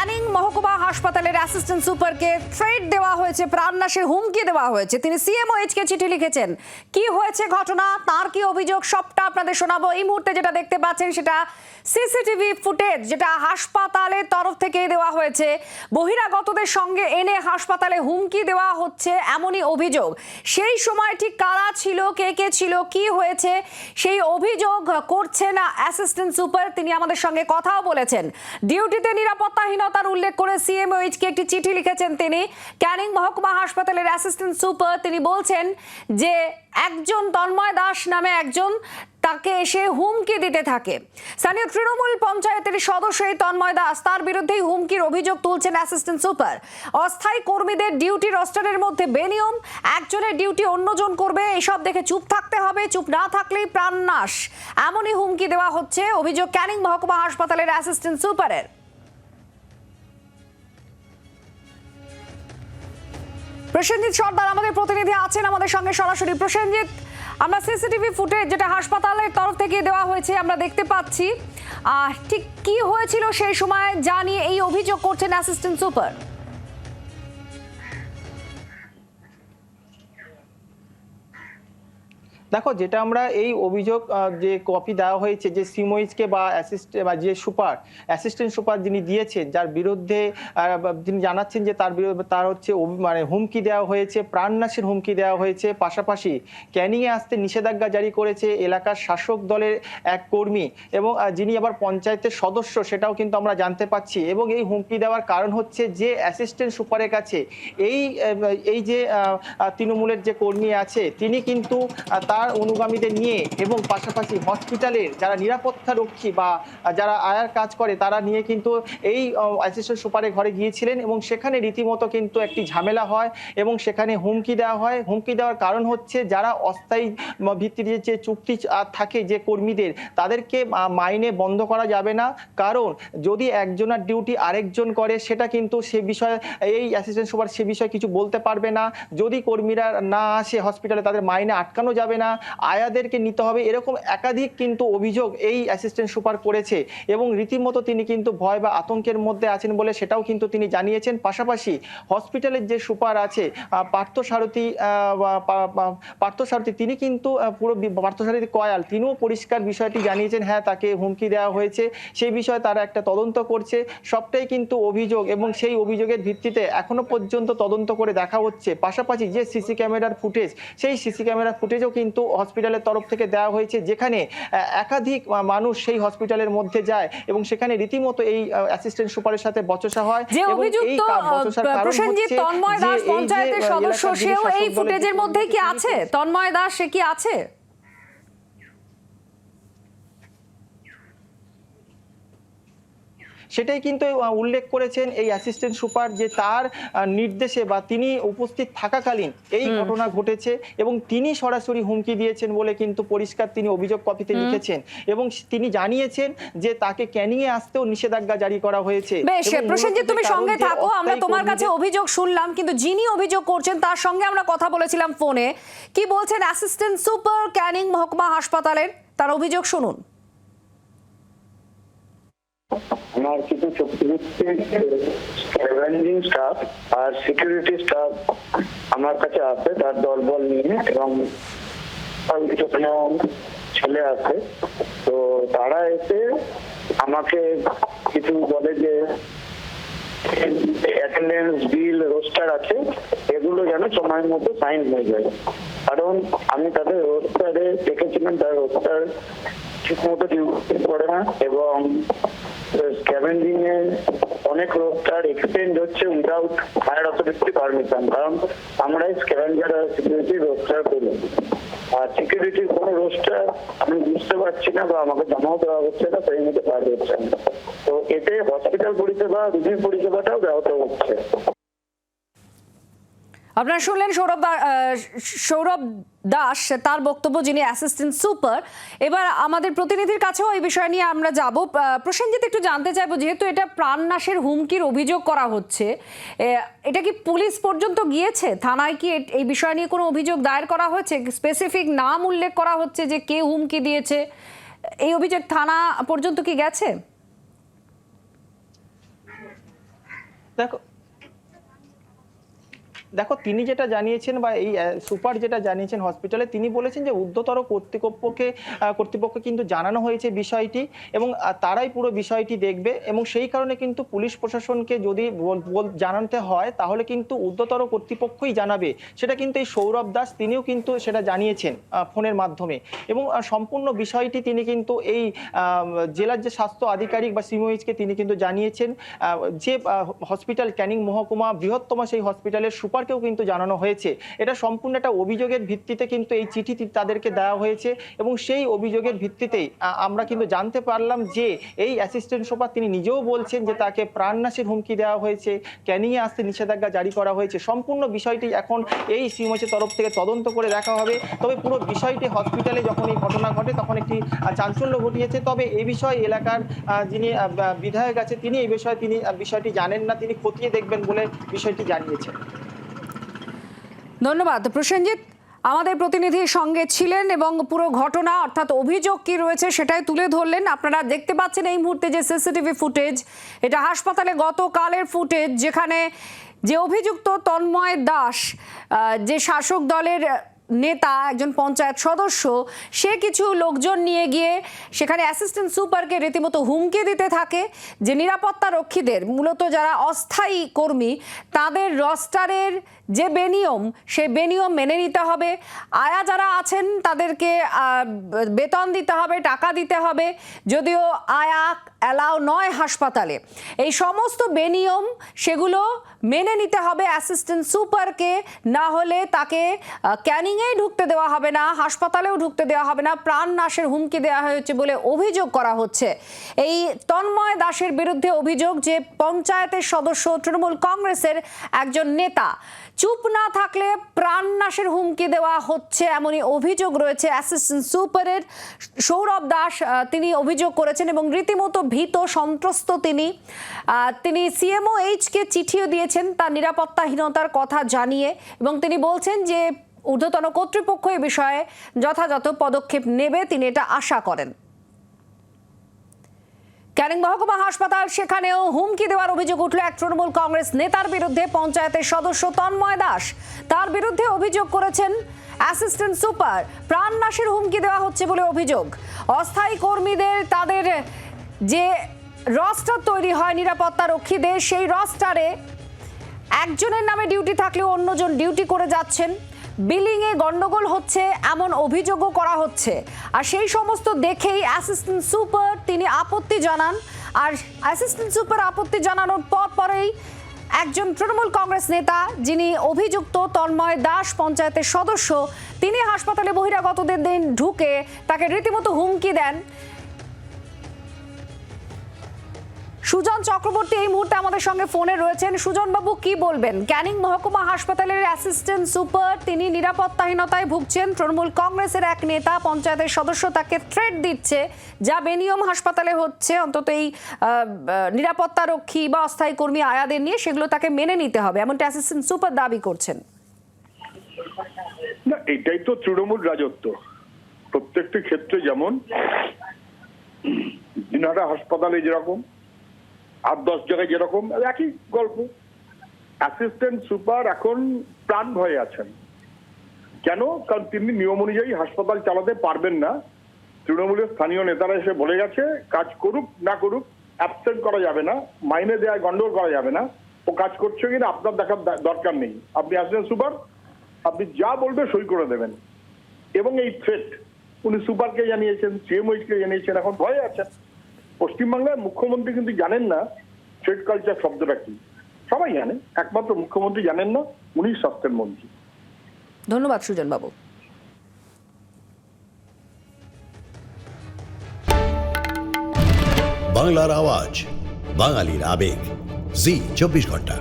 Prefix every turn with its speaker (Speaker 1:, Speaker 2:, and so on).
Speaker 1: ক্যানিং মহকুমা হাসপাতালের assistant সুপারকে threat দেওয়া হয়েছে, প্রাণনাশের হুমকি দেওয়া হয়েছে। তিনি সিএমওএইচকে চিঠি লিখেছেন। কি হয়েছে ঘটনা, তার কি অভিযোগ, সবটা আপনাদের শোনাবো। এই মুহূর্তে যেটা দেখতে পাচ্ছেন সেটা সিসিটিভি ফুটেজ, যেটা হাসপাতালের তরফ থেকে দেওয়া হয়েছে। বহিরাগতদের সঙ্গে এনে হাসপাতালে হুমকি দেওয়া হচ্ছে এমনই অভিযোগ। সেই সময় ঠিক কারা ছিল, কে কে ছিল, কি হয়েছে সেই অভিযোগ করছেন অ্যাসিস্ট্যান্ট সুপার। তিনি আমাদের সঙ্গে কথাও বলেছেন। ডিউটিতে নিরাপত্তাহীনতার উল্লেখ করে সিএমওএইচকে একটি চিঠি লিখেছেন তিনি। ক্যানিং মহকুমা হাসপাতালের অ্যাসিস্ট্যান্ট সুপার তিনি বলছেন যে একজন তন্ময় দাস নামে একজন তাকে এসে হুমকি দিতে থাকে। স্থানীয় তৃণমূল পঞ্চায়েতের সদস্য এই তন্ময় দাস, তার বিরুদ্ধেই হুমকির অভিযোগ তুলছেন অ্যাসিস্ট্যান্ট সুপার। অস্থায়ী কর্মীদের ডিউটি রোস্টারের মধ্যে বেনিয়ম, একজনের ডিউটি অন্যজন করবে, এসব দেখে চুপ থাকতে হবে, চুপ না থাকলেই প্রাণনাশ, এমনই হুমকি দেওয়া হচ্ছে। অভিযোগ ক্যানিং মহকুমা হাসপাতালের অ্যাসিস্ট্যান্ট সুপারের। প্রসেনজিৎ সর্দার আমাদের প্রতিনিধি আছেন আমাদের সঙ্গে সরাসরি। প্রসেনজিৎ, আমরা সিসিটিভি ফুটেজ যেটা হাসপাতালের তরফ থেকে দেওয়া হয়েছে আমরা দেখতে পাচ্ছি, ঠিক কি হয়েছিল সেই সময় জানিয়ে এই অভিযোগ করছেন অ্যাসিস্ট্যান্ট সুপার।
Speaker 2: দেখো, যেটা আমরা এই অভিযোগ যে কপি দেওয়া হয়েছে যে সিমোইজকে বা যে অ্যাসিস্ট্যান্ট সুপার যিনি দিয়েছেন, যার বিরুদ্ধে যিনি জানাচ্ছেন যে তার হচ্ছে মানে হুমকি দেওয়া হয়েছে, প্রাণনাশের হুমকি দেওয়া হয়েছে। পাশাপাশি ক্যানিংয়ে আসতে নিষেধাজ্ঞা জারি করেছে এলাকার শাসক দলের এক কর্মী, এবং যিনি আবার পঞ্চায়েতের সদস্য, সেটাও কিন্তু আমরা জানতে পাচ্ছি। এবং এই হুমকি দেওয়ার কারণ হচ্ছে যে অ্যাসিস্ট্যান্ট সুপারের কাছে এই যে তৃণমূলের যে কর্মী আছে তিনি কিন্তু তার অনুগামীদের নিয়ে এবং পাশাপাশি হসপিটালের যারা নিরাপত্তা রক্ষী বা যারা আয়ার কাজ করে তারা নিয়ে কিন্তু এই অ্যাসিস্ট্যান্ট সুপারের ঘরে গিয়েছিলেন, এবং সেখানে রীতিমতো কিন্তু একটি ঝামেলা হয় এবং সেখানে হুমকি দেওয়া হয়। হুমকি দেওয়ার কারণ হচ্ছে যারা অস্থায়ী ভিত্তিতে যে চুক্তি থাকে যে কর্মীদের, তাদেরকে মাইনে বন্ধ করা যাবে না, কারণ যদি একজনের ডিউটি আরেকজন করে সেটা কিন্তু সে বিষয়ে এই অ্যাসিস্ট্যান্ট সুপার সে বিষয়ে কিছু বলতে পারবে না। যদি কর্মীরা না আসে হসপিটালে তাদের মাইনে আটকানো যাবে না, আয়াদেরকে নিতে হবে। এরকম একাধিক কিন্তু অভিযোগ এই অ্যাসিস্ট্যান্ট সুপার করেছে, এবং রীতিমতো তিনি কিন্তু ভয় বা আতঙ্কের মধ্যে আছেন বলে সেটাও কিন্তু তিনি জানিয়েছেন। পাশাপাশি হসপিটালের যে সুপার আছে পার্থসারথী, তিনি কিন্তু পুরো পার্থসারথী কয়াল, তিনিও পরিষ্কার বিষয়টি জানিয়েছেন। হ্যাঁ, তাকে হুমকি দেওয়া হয়েছে, সেই বিষয়ে তারা একটা তদন্ত করছে। সবটাই কিন্তু অভিযোগ, এবং সেই অভিযোগের ভিত্তিতে এখনো পর্যন্ত তদন্ত করে দেখা হচ্ছে। পাশাপাশি যে সিসি ক্যামেরার ফুটেজ, সেই সিসি ক্যামেরার ফুটেজও কিন্তু হসপিটালের তরফ থেকে দেওয়া হয়েছে, যেখানে একাধিক মানুষ সেই হসপিটালের মধ্যে যায় এবং সেখানে রীতিমতো এই অ্যাসিস্ট্যান্ট সুপারের সাথে বচসা হয়।
Speaker 1: যে অভিযুক্ত প্রসেনজিৎ তন্ময় দাস পঞ্চায়েতের সদস্য, সেও এই ফুটেজের মধ্যে কি আছে? তন্ময় দাস সে কি আছে?
Speaker 2: সেটাই কিন্তু উল্লেখ করেছেন এই অ্যাসিস্ট্যান্ট সুপার, যে তার নির্দেশে বা তিনি উপস্থিত থাকাকালীন এই ঘটনা ঘটেছে এবং তিনি সরাসরি হুমকি দিয়েছেন বলে কিন্তু পরিষ্কার তিনি অভিযোগ কপিতে লিখেছেন, এবং তিনি জানিয়েছেন যে তাকে ক্যানিংয়ে আসতেও নিষেধাজ্ঞা জারি করা হয়েছে।
Speaker 1: বেশ প্রসেনজিৎ, তুমি সঙ্গে থাকো, আমরা তোমার কাছে অভিযোগ শুনলাম, কিন্তু যিনি অভিযোগ করছেন তার সঙ্গে আমরা কথা বলেছিলাম ফোনে। কি বলছেন অ্যাসিস্ট্যান্ট সুপার ক্যানিং মহকুমা হাসপাতালের, তার অভিযোগ শুনুন।
Speaker 3: আমার কিছু স্ক্যাভেঞ্জিং স্টাফ আর সিকিউরিটি স্টাফ আমার কাছে আছে তার দলবল নিয়ে, এবং কিছু ছেলে আছে। তো তারা এসে আমাকে কিছু বলে যে অ্যাটেন্ডেন্স বিল রোস্টার আছে, এগুলো যেন সময়ের মধ্যে সাইন হয়ে যায়। কারণ আমি তাদের রোস্টারে দেখেছিলাম, তার রোস্টার ঠিক মতো ডিউটি করে না, এবং স্ক্যাভেঞ্জিং এ অনেক রোস্টার এক্সচেঞ্জ হচ্ছে উইদাউট হায়ার অথরিটি পারমিশন। কারণ আমরা স্ক্যাভেঞ্জার আর সিকিউরিটি রোস্টার করি, আর সিকিউরিটির কোনো রোস্টার আমি বুঝতে পারছি না বা আমাকে জমাও দেওয়া হচ্ছে না, সেই মধ্যে কাজ হচ্ছে না। তো এতে হসপিটাল পরিষেবা, রুগীর পরিষেবাটাও ব্যাহত হচ্ছে।
Speaker 1: আপনারা শুনলেন সৌরভ দাস তার বক্তব্য, যিনি অ্যাসিস্ট্যান্ট সুপার। এবার আমাদের প্রতিনিধির কাছেও এই বিষয় নিয়ে আমরা যাব। প্রসেনজিৎ, একটু জানতে চাইবো, যেহেতু এটা প্রাণনাশের হুমকির অভিযোগ করা হচ্ছে, এটা কি পুলিশ পর্যন্ত গিয়েছে? থানায় কি এই বিষয় নিয়ে কোনো অভিযোগ দায়ের করা হয়েছে? স্পেসিফিক নাম উল্লেখ করা হচ্ছে যে কে হুমকি দিয়েছে, এই অভিযোগ থানা পর্যন্ত কি গেছে?
Speaker 2: দেখো তিনি যেটা জানিয়েছেন বা এই সুপার যেটা জানিয়েছেন হসপিটালে, তিনি বলেছেন যে ঊর্ধ্বতর কর্তৃপক্ষকে কিন্তু জানানো হয়েছে বিষয়টি এবং তারাই পুরো বিষয়টি দেখবে এবং সেই কারণে কিন্তু পুলিশ প্রশাসনকে যদি জানাতে হয় তাহলে কিন্তু ঊর্ধ্বতর কর্তৃপক্ষই জানাবে। সেটা কিন্তু এই সৌরভ দাস তিনিও কিন্তু সেটা জানিয়েছেন ফোনের মাধ্যমে এবং সম্পূর্ণ বিষয়টি তিনি কিন্তু এই জেলার যে স্বাস্থ্য আধিকারিক বা সিমোইচকে তিনি কিন্তু জানিয়েছেন। যে হসপিটাল ক্যানিং মহকুমা বৃহত্তম সেই হসপিটালের সুপারকেও কিন্তু জানানো হয়েছে। এটা সম্পূর্ণ একটা অভিযোগের ভিত্তিতে কিন্তু এই চিঠি তাদেরকে দেওয়া হয়েছে এবং সেই অভিযোগের ভিত্তিতেই আমরা কিন্তু জানতে পারলাম যে এই অ্যাসিস্ট্যান্ট সুপার তিনি নিজেও বলছেন যে তাকে প্রাণনাশের হুমকি দেওয়া হয়েছে, ক্যানিংয়ে আসতে নিষেধাজ্ঞা জারি করা হয়েছে। সম্পূর্ণ বিষয়টি এখন এই সিমোইচের তরফ থেকে তদন্ত করে দেখা হবে। তবে পুরো বিষয়টি হসপিটালে যখন এই ঘটনা ঘটে তখন একটি চাঞ্চল্য ঘটিয়েছে। তবে এই বিষয়ে এলাকার যিনি বিধায়ক আছে তিনি এই বিষয়ে বিষয়টি জানেন না, তিনি খতিয়ে দেখবেন বলে বিষয়টি জানিয়েছেন।
Speaker 1: ধন্যবাদ প্রসেনজিৎ, আমাদের প্রতিনিধির সঙ্গে ছিলেন এবং পুরো ঘটনা অর্থাৎ অভিযোগ কি রয়েছে সেটাই তুলে ধরলেন। আপনারা দেখতে পাচ্ছেন এই মুহূর্তে যে সিসিটিভি ফুটেজ, এটা হাসপাতালে গতকালের ফুটেজ, যেখানে যে অভিযুক্ত তন্ময় দাস, যে শাসক দলের নেতা, একজন পঞ্চায়েত সদস্য, সে কিছু লোকজন নিয়ে গিয়ে সেখানে অ্যাসিস্ট্যান্ট সুপারকে রীতিমতো হুমকি দিতে থাকে যে নিরাপত্তা রক্ষীদের, মূলত যারা অস্থায়ী কর্মী, তাদের রস্টারের যে বেনিয়ম সেই বেনিয়ম মেনে নিতে হবে। আয়া যারা আছেন তাদেরকে বেতন দিতে হবে, টাকা দিতে হবে, যদিও আয়া অ্যালাউ নয় হাসপাতালে। এই সমস্ত বেনিয়ম সেগুলো মেনে নিতে হবে অ্যাসিস্ট্যান্ট সুপারকে, না হলে তাকে ক্যানিংয়েই ঢুকতে দেওয়া হবে না, হাসপাতালেও ঢুকতে দেওয়া হবে না, প্রাণ নাশের হুমকি দেওয়া হয়েছে বলে অভিযোগ করা হচ্ছে। এই তন্ময় দাসের বিরুদ্ধে অভিযোগ যে পঞ্চায়েতের সদস্য, তৃণমূল কংগ্রেসের একজন নেতা, চুপ না থাকলে প্রাণ নাশের হুমকি দেওয়া হচ্ছে, এমনই অভিযোগ রয়েছে অ্যাসিস্ট্যান্ট সুপারের। সৌরভ দাস তিনি অভিযোগ করেছেন এবং রীতিমতো ভীত সন্ত্রস্ত তিনি সিএমওএইচকে চিঠিও দিয়েছেন তার নিরাপত্তাহীনতার কথা জানিয়ে, এবং তিনি বলছেন যে ঊর্ধ্বতন কর্তৃপক্ষ এ বিষয়ে যথাযথ পদক্ষেপ নেবে, তিনি এটা আশা করেন। ক্যানিং মহকুমা হাসপাতাল, সেখানেও হুমকি দেওয়ার অভিযোগ উঠল এক তৃণমূল কংগ্রেস নেতার বিরুদ্ধে। পঞ্চায়েতের সদস্য তন্ময় দাস, তার বিরুদ্ধে অভিযোগ করেছেন অ্যাসিস্ট্যান্ট সুপার, প্রাণনাশের হুমকি দেওয়া হচ্ছে বলে অভিযোগ। অস্থায়ী কর্মীদের তাদের যে রস্টার তৈরি হয় নিরাপত্তা রক্ষীদের, সেই রস্টারে একজনের নামে ডিউটি থাকলেও অন্যজন ডিউটি করে যাচ্ছেন, বিলিংয়ে গন্ডগোল হচ্ছে এমন অভিযোগও করা হচ্ছে। আর সেই সমস্ত দেখেই অ্যাসিস্ট্যান্ট সুপার তিনি আপত্তি জানান, আর অ্যাসিস্ট্যান্ট সুপার আপত্তি জানানোর পরেই একজন তৃণমূল কংগ্রেস নেতা, যিনি অভিযুক্ত তন্ময় দাস পঞ্চায়েতের সদস্য, তিনি হাসপাতালে বহিরাগতদের দিন ঢুকে তাকে রীতিমতো হুমকি দেন। সুজন চক্রবর্তী এই মুহূর্তে আমাদের সঙ্গে ফোনে রয়েছেন। সুজন বাবু, কি বলবেন? ক্যানিং মহকুমা হাসপাতালের অ্যাসিস্ট্যান্ট সুপার তিনি নিরাপত্তাহীনতায় ভুগছেন, তৃণমূল কংগ্রেসের এক নেতা পঞ্চায়েতের সদস্য তাকে থ্রেট দিচ্ছে, যা বেনিয়ম হাসপাতালে হচ্ছে, অন্তত এই নিরাপত্তা রক্ষী বা অস্থায়ী কর্মী আয়াদের নিয়ে, সেগুলো তাকে মেনে নিতে হবে, এমনটা অ্যাসিস্ট্যান্ট সুপার দাবি করছেন।
Speaker 4: না, এটাই তো তৃণমূল রাজত্ব। প্রত্যেকটি ক্ষেত্রে যেমন দিনহাটা হাসপাতালে যেরকম, 8-10 জায়গায় যেরকম, একই গল্প। অ্যাসিস্ট্যান্ট সুপার এখন প্রাণ ভয়ে আছেন। কেন? কারণ তিনি নিয়ম অনুযায়ী হাসপাতাল চালাতে পারবেন না। তৃণমূলের স্থানীয় নেতারা এসে বলে গেছে, কাজ করুক না করুক, অ্যাবসেন্ট করা যাবে না, মাইনে দেওয়া গন্ডগোল করা যাবে না, ও কাজ করছে কিনা আপনার দেখার দরকার নেই, আপনি অ্যাসিস্ট্যান্ট সুপার, আপনি যা বলবে সই করে দেবেন। এবং এই থ্রেট উনি সুপারকে জানিয়েছেন, সিএমওইচকে জানিয়েছেন, এখন ভয়ে আছেন। পশ্চিমবাংলার মুখ্যমন্ত্রী কিন্তু জানেন না থ্রেট কালচার শব্দটা কি। সবাই জানে, একমাত্র মুখ্যমন্ত্রী জানেন না, উনি স্বাস্থ্যের মন্ত্রী।
Speaker 1: ধন্যবাদ সুজন বাবু।
Speaker 5: বাংলার আওয়াজ, বাঙালির আবেগ, জি 24 ঘন্টা।